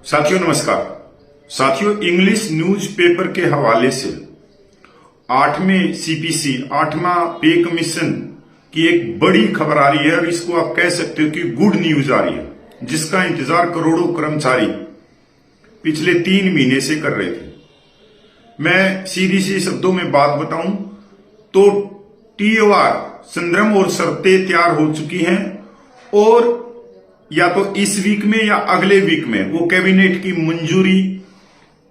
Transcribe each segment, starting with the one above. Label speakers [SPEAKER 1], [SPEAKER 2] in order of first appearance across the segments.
[SPEAKER 1] साथियों नमस्कार। साथियों, इंग्लिश न्यूज़पेपर के हवाले से 8वें सीपीसी 8वां पे कमीशन की एक बड़ी खबर आ रही है और इसको आप कह सकते हो कि गुड न्यूज आ रही है, जिसका इंतजार करोड़ों कर्मचारी पिछले 3 महीने से कर रहे थे। मैं सीधी सी शब्दों में बात बताऊं तो टीओआर संदर्भ और शर्तें तैयार हो चुकी हैं और या तो इस वीक में या अगले वीक में वो कैबिनेट की मंजूरी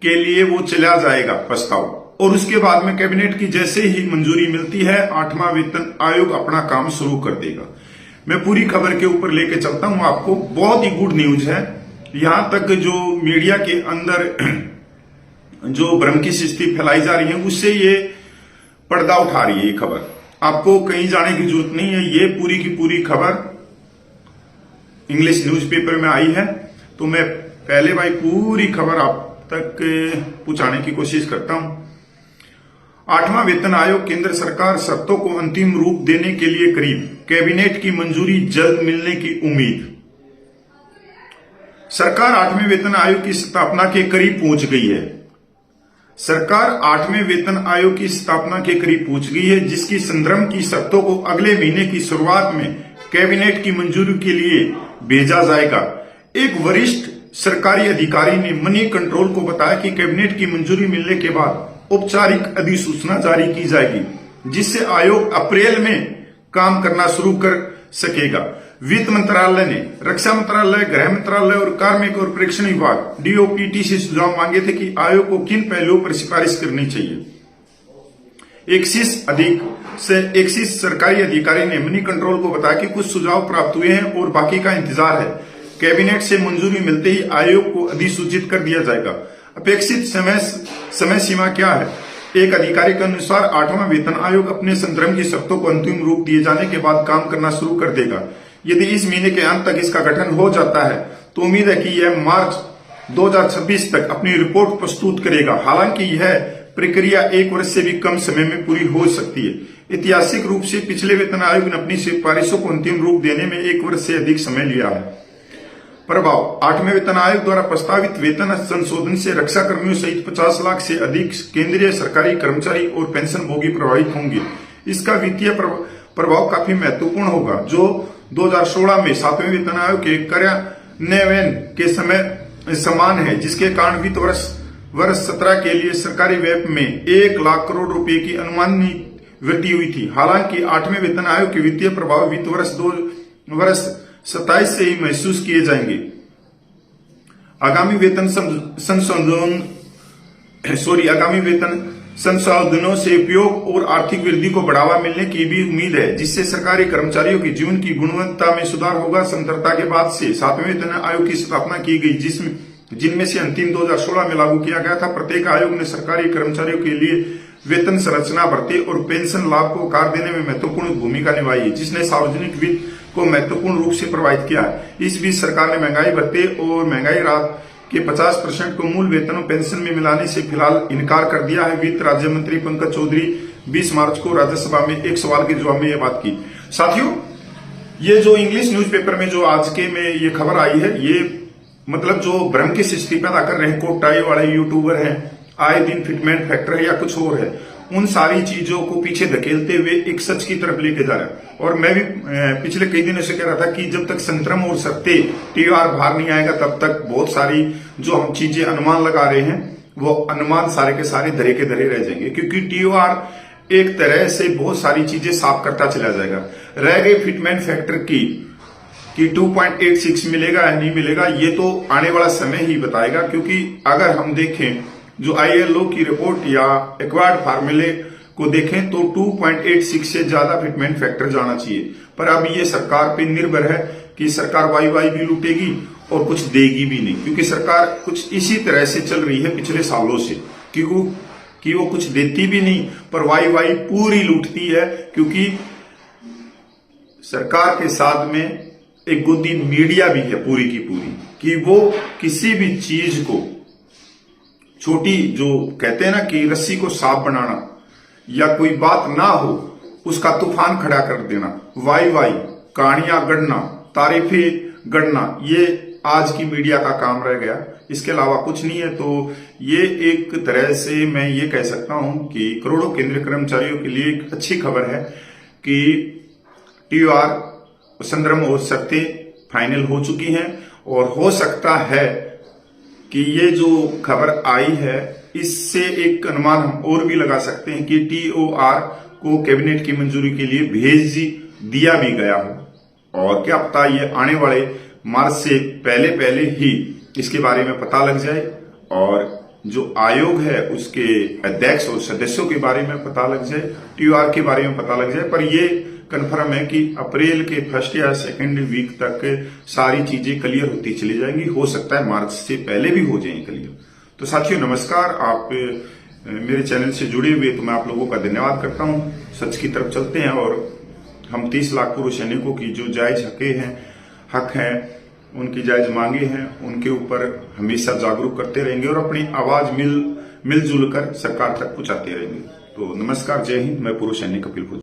[SPEAKER 1] के लिए वो चला जाएगा प्रस्ताव, और उसके बाद में कैबिनेट की जैसे ही मंजूरी मिलती है 8वां वेतन आयोग अपना काम शुरू कर देगा। मैं पूरी खबर के ऊपर लेके चलता हूं आपको। बहुत ही गुड न्यूज है। यहां तक जो मीडिया के अंदर जो भ्रम की स्थिति फैलाई जा रही है उससे ये पर्दा उठा रही है ये खबर। आपको कहीं जाने की जरूरत नहीं है, ये पूरी की पूरी खबर इंग्लिश न्यूज़पेपर में आई है। तो मैं पहले भाई पूरी खबर आप तक पहुंचाने की कोशिश करता हूं। 8वां वेतन आयोग केंद्र सरकार शर्तों को अंतिम रूप देने के लिए करीब, कैबिनेट की मंजूरी जल्द मिलने की उम्मीद। सरकार 8वें वेतन आयोग की स्थापना के करीब पहुंच गई है। सरकार 8वें वेतन आयोग की स्थापना के करीब पहुंच गई है, जिसकी संदर्भ की शर्तों को अगले महीने की शुरुआत में कैबिनेट की मंजूरी के लिए भेजा जाएगा। एक वरिष्ठ सरकारी अधिकारी ने मनी कंट्रोल को बताया कि कैबिनेट की मंजूरी मिलने के बाद औपचारिक अधिसूचना जारी की जाएगी, जिससे आयोग अप्रैल में काम करना शुरू कर सकेगा। वित्त मंत्रालय ने रक्षा मंत्रालय, गृह मंत्रालय और कार्मिक और प्रेक्षण विभाग डीओपीटी से सुझाव मांगे थे कि आयोग को किन पहलुओं पर सिफारिश करनी चाहिए। एक्सिस सरकारी अधिकारी ने मनी कंट्रोल को बताया कि कुछ सुझाव प्राप्त हुए हैं और बाकी का इंतजार है। कैबिनेट से मंजूरी मिलते ही आयोग को अधिसूचित कर दिया जाएगा। अपेक्षित समय सीमा क्या है? एक अधिकारी के अनुसार 8वां वेतन आयोग अपने संदर्भ की शर्तों को अंतिम रूप दिए जाने के बाद काम करना शुरू कर देगा। यदि इस महीने के अंत तक इसका गठन हो जाता है तो उम्मीद है कि यह मार्च 2026 तक अपनी रिपोर्ट प्रस्तुत करेगा। हालांकि यह प्रक्रिया 1 वर्ष से भी कम समय में पूरी हो सकती है। ऐतिहासिक रूप से पिछले वेतन आयोग ने अपनी सिफारिशों को अंतिम रूप देने में 1 वर्ष से अधिक समय लिया है। प्रभाव: 8वें वेतन आयोग द्वारा प्रस्तावित वेतन संशोधन से रक्षा कर्मियों सहित 50 लाख से अधिक केंद्रीय सरकारी कर्मचारी और पेंशनभोगी प्रभावित होंगे। इसका वित्तीय प्रभाव काफी महत्वपूर्ण होगा, जो 2016 में 7वें वेतन आयोग के कार्यान्वयन के समय समान है, जिसके कारण वित्त वर्ष 17 के लिए सरकारी व्यय में 1 लाख करोड़ रुपए की अनुमानित वृद्धि हुई थी। हालांकि 8वें वेतन आयोग के वित्तीय प्रभाव वित्त वर्ष 27 से ही महसूस किए जाएंगे। आगामी वेतन संशोधनों से उपयोग और आर्थिक वृद्धि को बढ़ावा मिलने की भी उम्मीद है, जिससे सरकारी कर्मचारियों के जीवन की गुणवत्ता में सुधार होगा। स्वतंत्रता के बाद से 7वें वेतन आयोग की स्थापना की गई, जिनमें से अंतिम 2016 में लागू किया गया था। प्रत्येक आयोग ने सरकारी कर्मचारियों के लिए वेतन संरचना, भर्ती और पेंशन लाभ को आकार देने में महत्वपूर्ण भूमिका निभाई है, जिसने सार्वजनिक वित्त को महत्वपूर्ण रूप से प्रभावित किया है। इस बीच सरकार ने महंगाई भत्ते और महंगाई राहत के 50% को मूल वेतन और पेंशन में मिलाने से फिलहाल इनकार कर दिया है। वित्त राज्य मंत्री पंकज चौधरी 20 मार्च को राज्यसभा में एक सवाल के जवाब में यह बात की। साथियों, ये जो इंग्लिश न्यूज़पेपर में जो आज के में ये खबर आई है, ये मतलब जो भ्रम की सृष्टि पैदा कर रहे हैं कोटाई वाले यूट्यूबर हैं, आए दिन फिटमेंट फैक्टर है या कुछ और है, उन सारी चीजों को पीछे धकेलते हुए एक सच की तरफ लेके जा रहा है। और मैं भी पिछले कई दिनों से कह रहा था कि जब तक संतरम और सत्य टीआर बाहर नहीं आएगा तब तक बहुत सारी जो हम चीजें अनुमान लगा रहे हैं वो अनुमान सारे के सारे धरे के धरे रह जाएंगे, क्योंकि टीआर एक तरह से बहुत सारी चीजें साफ करता चला जाएगा। रह गई फिटमेंट फैक्टर की 2.86 मिलेगा या नहीं मिलेगा, ये तो आने वाला समय ही बताएगा। क्योंकि अगर हम देखें जो आईएलओ की रिपोर्ट या एक्वायर्ड फार्मूले को देखें तो 2.86 से ज्यादा फिटमेंट फैक्टर जाना चाहिए। पर अब ये सरकार पे निर्भर है कि सरकार वाई भी लूटेगी और कुछ देगी भी नहीं, क्योंकि सरकार कुछ इसी तरह से चल रही है पिछले सालों से, कि वो कुछ देती भी नहीं पर वाई पूरी लूटती है। क्योंकि सरकार के साथ में एक गोदी मीडिया भी है पूरी की पूरी, कि वो किसी भी चीज को छोटी, जो कहते हैं ना कि रस्सी को सांप बनाना या कोई बात ना हो उसका तूफान खड़ा कर देना, वाई कहानियां गढ़ना, तारीफें गढ़ना, ये आज की मीडिया का काम रह गया, इसके अलावा कुछ नहीं है। तो ये एक तरह से मैं ये कह सकता हूं कि करोड़ों केंद्रीय कर्मचारियों के लिए एक अच्छी खबर है कि TOR संद्रम और शर्तें फाइनल हो चुकी हैं, और हो सकता है कि ये जो खबर आई है इससे एक अनुमान हम और भी लगा सकते हैं कि TOR को कैबिनेट की मंजूरी के लिए भेज दिया भी गया हो, और क्या पता ये आने वाले मार्च से पहले ही इसके बारे में पता लग जाए, और जो आयोग है उसके अध्यक्ष और सदस्यों के बारे में पता लग जाए, TOR के बारे में पता लग जाए। पर ये कन्फर्म है कि अप्रैल के फर्स्ट या सेकेंड वीक तक सारी चीजें क्लियर होती चली जाएंगी। हो सकता है मार्च से पहले भी हो जाए क्लियर। तो साथियों नमस्कार, आप मेरे चैनल से जुड़े हुए तो मैं आप लोगों का धन्यवाद करता हूं। सच की तरफ चलते हैं, और हम 30 लाख पूर्व सैनिकों की जो जायज हक हैं, उनकी जायज मांगे हैं, उनके ऊपर हमेशा जागरूक करते रहेंगे और अपनी आवाज मिलजुल कर सरकार तक पहुंचाते रहेंगे। तो नमस्कार, जय हिंद। मैं पूर्व सैनिक कपिल।